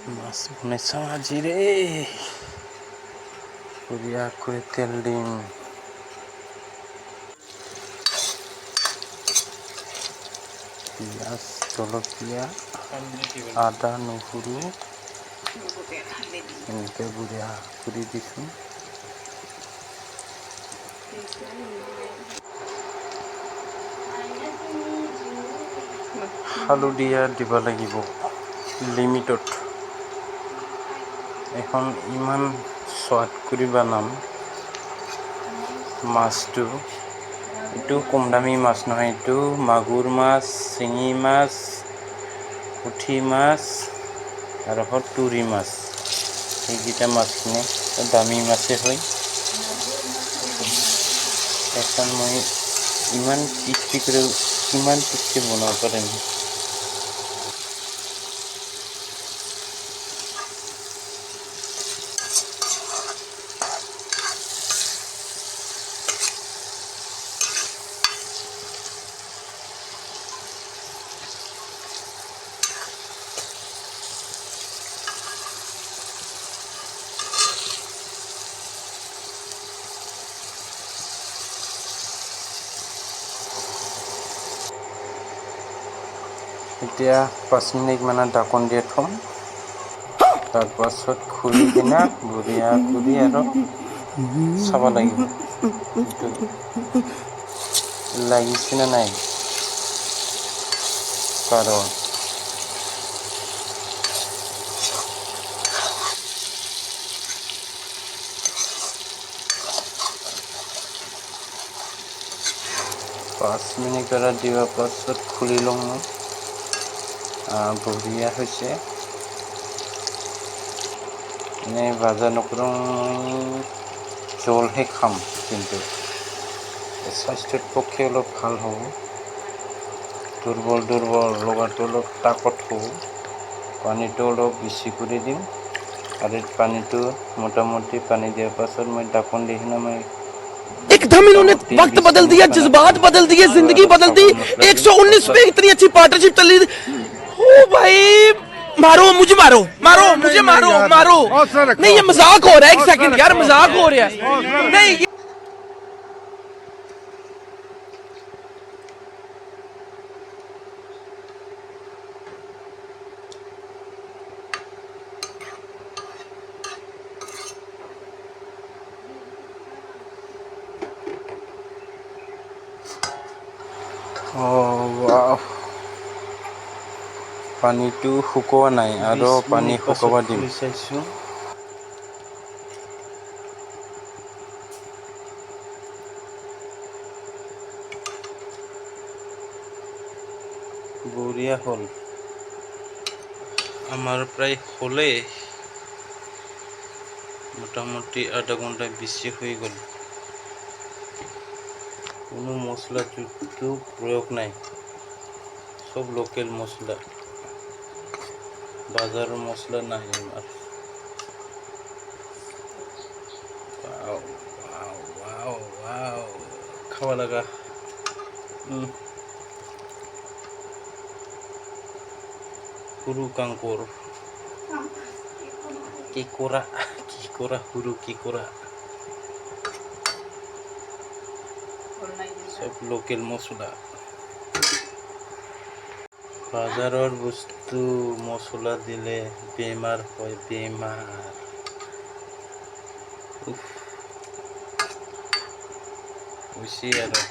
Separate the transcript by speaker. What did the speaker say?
Speaker 1: মাছ বনাইছোঁ আজি ৰে বঢ়িয়া কৰি তেল দিম পিঁয়াজ জলকীয়া আদা নহৰু এনেকৈ বঢ়িয়া কৰি দিছোঁ হালধীয়া দিব লাগিব লিমিটত এখন ইমান সোৱাদ কৰি বনাম মাছটো এইটো কম দামী মাছ নহয় এইটো মাগুৰ মাছ শিঙি মাছ পুঠি মাছ আৰু তুৰি মাছ এইকেইটা মাছখিনি দামী মাছে হয় এখন মই ইমান টেষ্টি কৰি কিমান টেষ্টি বনাব পাৰিম এতিয়া 5 মিনিট মানে ঢাকন দিয়ে থম তাৰপাছত খুলি কিনা বঢ়িয়া কৰি আৰু চাব লাগিব এইটো লাগিছে নে নাই কাৰণ 5 মিনিট দিয়াৰ পাছত খুলি লওঁ বঢ়িয়া হৈছে এনে ভাজা নকৰোঁ জলহে খাম কিন্তু স্বাস্থ্যৰ পক্ষে অলপ ভাল হ'ব দুৰ্বল লগাটো অলপ তাকত হ'ব পানীটো অলপ বেছি কৰি দিম আৰু পানীটো মোটামুটি পানী দিয়াৰ পাছত মই ঢাকন দি কিনে মই
Speaker 2: एकदम इन्होंने वक्त बदल दिया जज्बात बदल दिए जिंदगी बदल दी 119 पे इतनी अच्छी पार्टनरशिप चल रही ओ भाई मारो मुझे मारो मारो मुझे मारो मारो नहीं ये मजाक हो रहा है एक सेकंड यार मजाक हो रहा है नहीं
Speaker 1: পানীটো শুকোৱা নাই আৰু পানী শুকাব দিম চাইছোঁ বঢ়িয়া হ'ল আমাৰ প্ৰায় হ'লেই মোটামুটি আধা ঘণ্টা বেছি হৈ গ'ল কোনো মছলা প্ৰয়োগ নাই সব লোকেল মছলা বাজাৰৰ মছলা নাই আমাৰ ওৱাও খাব লগা সৰু কাংকোৰ কি কৰা সৰু কি কৰা সব লোকেল মছলা বাজাৰৰ বস্তু মছলা দিলে বেমাৰ হয় বেমাৰ হৈছে আৰু